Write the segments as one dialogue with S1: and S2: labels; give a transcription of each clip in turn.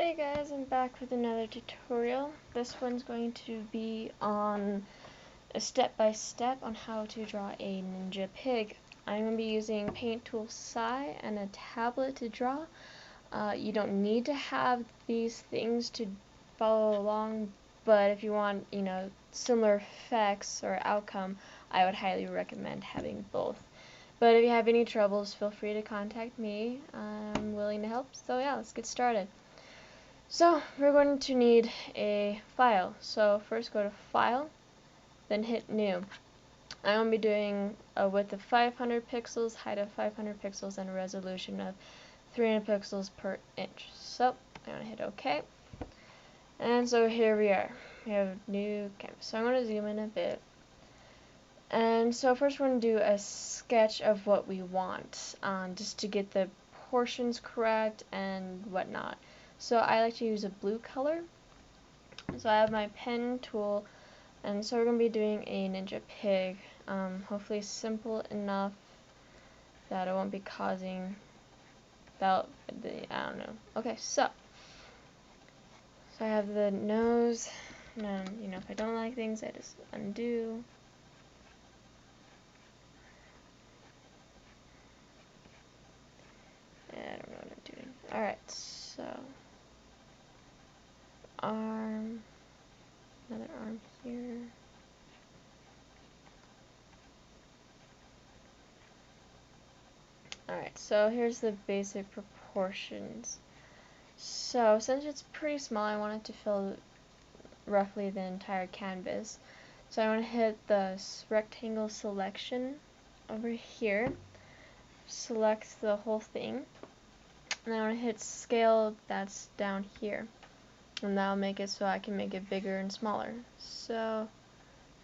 S1: Hey guys, I'm back with another tutorial. This one's going to be on a step-by-step on how to draw a ninja pig. I'm going to be using Paint Tool Sai and a tablet to draw. You don't need to have these things to follow along, but if you want, similar effects or outcome, I would highly recommend having both. But if you have any troubles, feel free to contact me. I'm willing to help. So yeah, let's get started. So we're going to need a file. So first go to File, then hit New. I'm going to be doing a width of 500 pixels, height of 500 pixels, and a resolution of 300 pixels per inch. So I'm going to hit OK. And so here we are. We have a new canvas. So I'm going to zoom in a bit. And so first we're going to do a sketch of what we want, just to get the proportions correct and whatnot. So I like to use a blue color. So I have my pen tool, and so we're going to be doing a ninja pig. Hopefully simple enough that it won't be causing I don't know. Okay, so I have the nose, and then, if I don't like things, I just undo. I don't know what I'm doing. Alright, so arm, another arm here. Alright, so here's the basic proportions. So since it's pretty small, I want it to fill roughly the entire canvas. So I want to hit the rectangle selection over here, select the whole thing, and I want to hit scale, that's down here. And that'll make it so I can make it bigger and smaller. So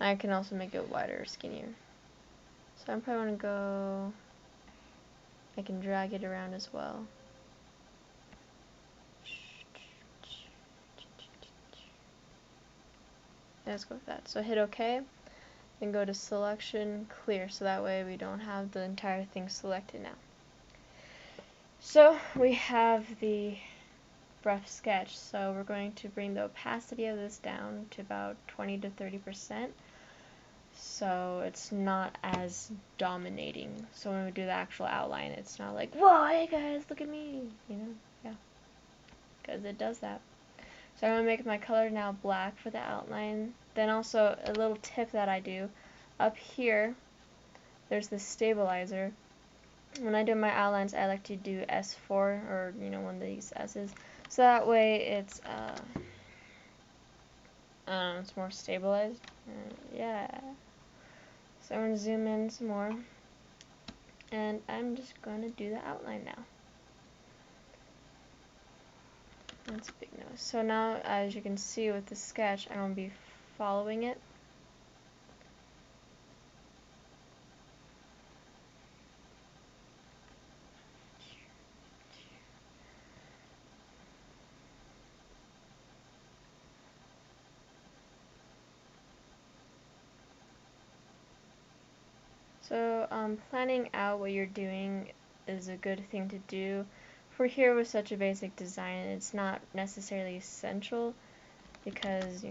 S1: I can also make it wider or skinnier. So I'm probably going to go, I can drag it around as well. Let's go with that. So hit OK, then go to selection, clear, so that way we don't have the entire thing selected now. So we have the rough sketch, so we're going to bring the opacity of this down to about 20 to 30%, so it's not as dominating. So when we do the actual outline, it's not like, whoa, hey guys, look at me, yeah, because it does that. So I'm going to make my color now black for the outline. Then also a little tip that I do, up here, there's this stabilizer. When I do my outlines, I like to do S4, or, one of these S's. So that way it's it's more stabilized. Yeah. So I'm going to zoom in some more. And I'm just going to do the outline now. That's a big nose. So now, as you can see with the sketch, I'm going to be following it. So planning out what you're doing is a good thing to do. For here with such a basic design, it's not necessarily essential because,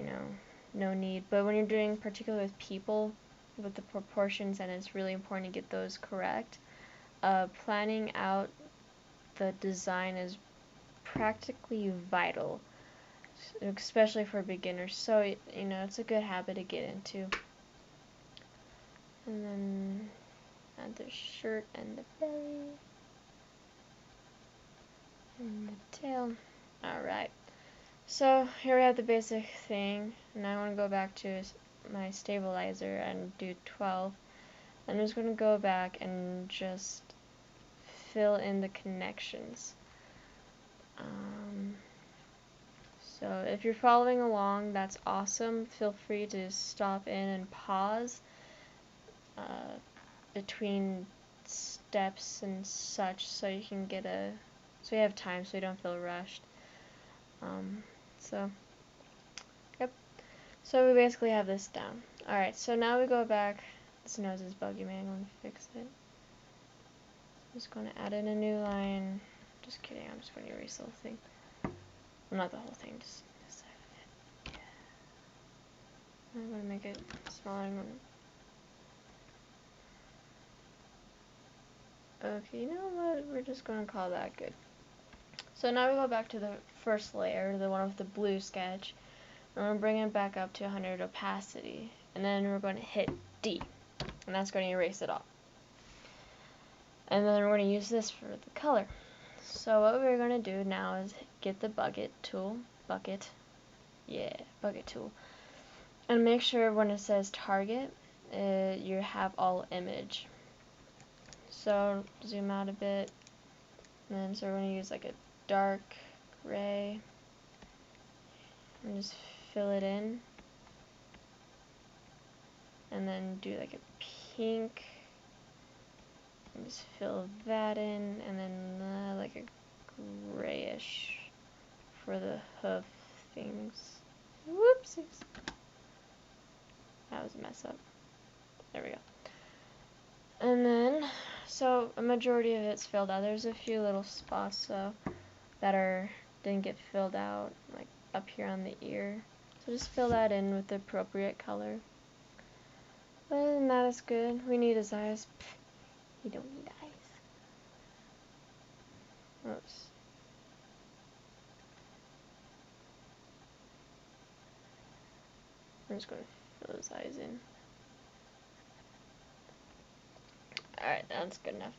S1: no need. But when you're doing particularly with people, with the proportions, and it's really important to get those correct, planning out the design is practically vital, especially for beginners. So, it's a good habit to get into. And then add the shirt and the belly and the tail. Alright, so here we have the basic thing, and I want to go back to my stabilizer and do 12. I'm just going to go back and just fill in the connections. So if you're following along, that's awesome. Feel free to stop in and pause between steps and such, so you can get so you have time, so you don't feel rushed. Yep. So we basically have this down. Alright, so now we go back. This nose is buggy, man. I'm going to fix it. I'm just going to add in a new line. Just kidding, I'm just going to erase the whole thing. Not the whole thing, just this side of it. Yeah. I'm gonna make it smaller. Okay, you know what? We're just gonna call that good. So now we go back to the first layer, the one with the blue sketch. And we're going to bring it back up to 100 opacity. And then we're going to hit D. And that's going to erase it all. And then we're going to use this for the color. So what we're going to do now is get the bucket tool. Bucket tool. And make sure when it says target, you have all image. So zoom out a bit. And then so we're going to use like a dark gray. And just fill it in. And then do like a pink. And just fill that in. And then like a grayish for the hoof things. Whoopsies. That was a mess up. There we go. And then, so a majority of it's filled out. There's a few little spots though that didn't get filled out, like up here on the ear. So just fill that in with the appropriate color. Other than that, it's good. We need his eyes. You don't need eyes. Oops. I'm just going to fill his eyes in. Alright, that's good enough.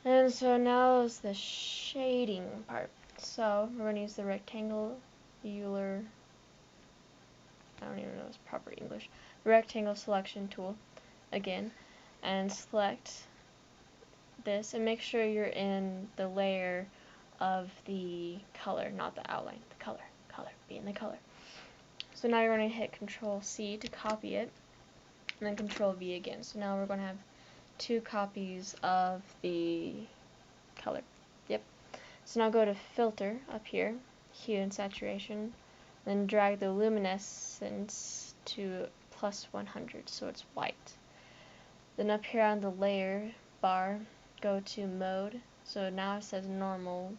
S1: And so now is the shading part. So we're going to use the rectangular, I don't even know its proper English, rectangle selection tool again, and select this and make sure you're in the layer of the color, not the outline. The color, be in the color. So now you're going to hit Control C to copy it, and then Control V again. So now we're going to have 2 copies of the color. Yep. So now go to Filter up here, Hue and Saturation, then drag the luminescence to +100 so it's white. Then up here on the layer bar, go to Mode. So now it says normal.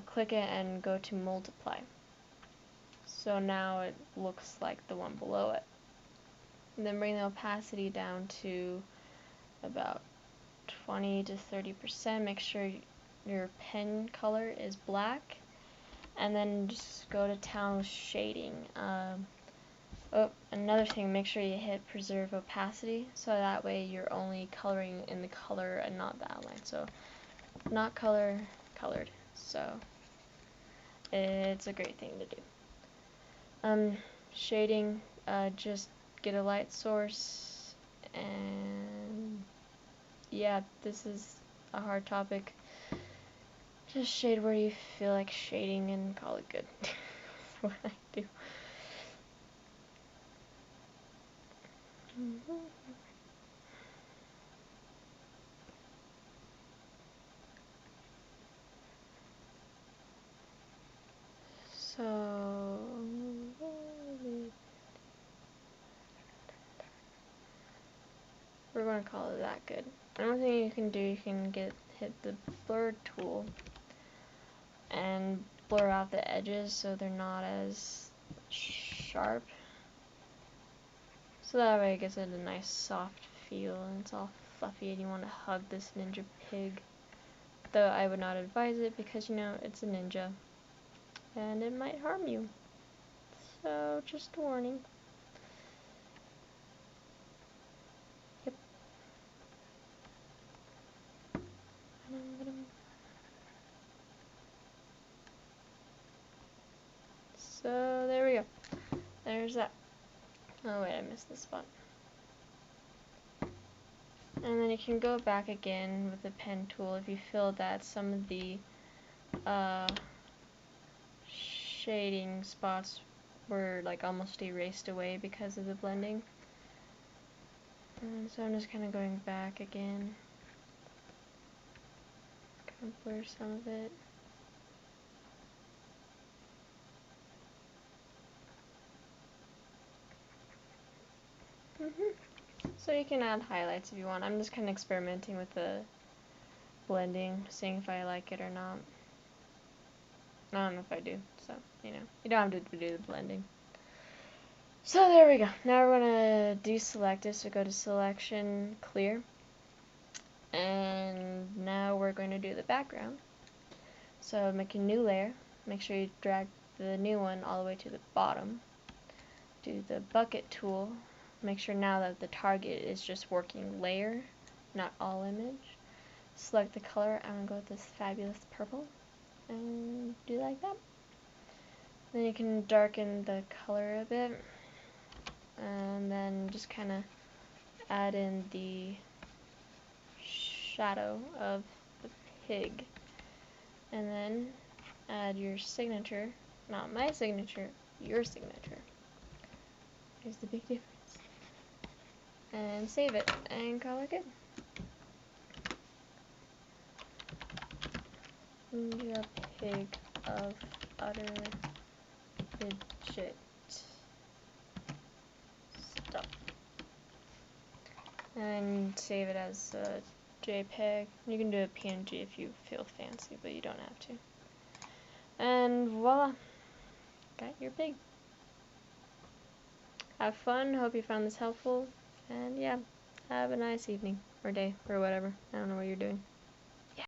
S1: Click it and go to multiply. So now it looks like the one below it. And then bring the opacity down to about 20 to 30%. Make sure your pen color is black. And then just go to town with shading. Oh, another thing, make sure you hit preserve opacity, so that way you're only coloring in the color and not the outline. So not colored. So it's a great thing to do. Shading, just get a light source, and yeah, this is a hard topic. Just shade where you feel like shading and call it good. That's what I do. So we're going to call it that good. Another thing you can do, you can hit the blur tool and blur out the edges so they're not as sharp. So that way it gives it a nice soft feel and it's all fluffy and you want to hug this ninja pig. Though I would not advise it because, you know, it's a ninja and it might harm you. So just a warning. Yep. So there we go. There's that. Oh wait, I missed the spot. And then you can go back again with the pen tool if you feel that some of the shading spots were like almost erased away because of the blending. And so I'm just kind of going back again. Kind of blur some of it. So you can add highlights if you want. I'm just kind of experimenting with the blending, seeing if I like it or not. I don't know if I do, so, you know, you don't have to do the blending. So there we go. Now we're going to deselect it, so go to Selection, Clear. And now we're going to do the background. So make a new layer. Make sure you drag the new one all the way to the bottom. Do the bucket tool. Make sure now that the target is just working layer, not all image. Select the color. I'm going to go with this fabulous purple. And do like that. Then you can darken the color a bit. And then just kind of add in the shadow of the pig. And then add your signature. Not my signature, your signature. Here's the big difference. And save it and call it good. Ninja pig of utter fidget stuff. And save it as a JPEG. You can do a PNG if you feel fancy, but you don't have to. And voila, got your pig. Have fun, hope you found this helpful, and yeah, have a nice evening, or day, or whatever. I don't know what you're doing.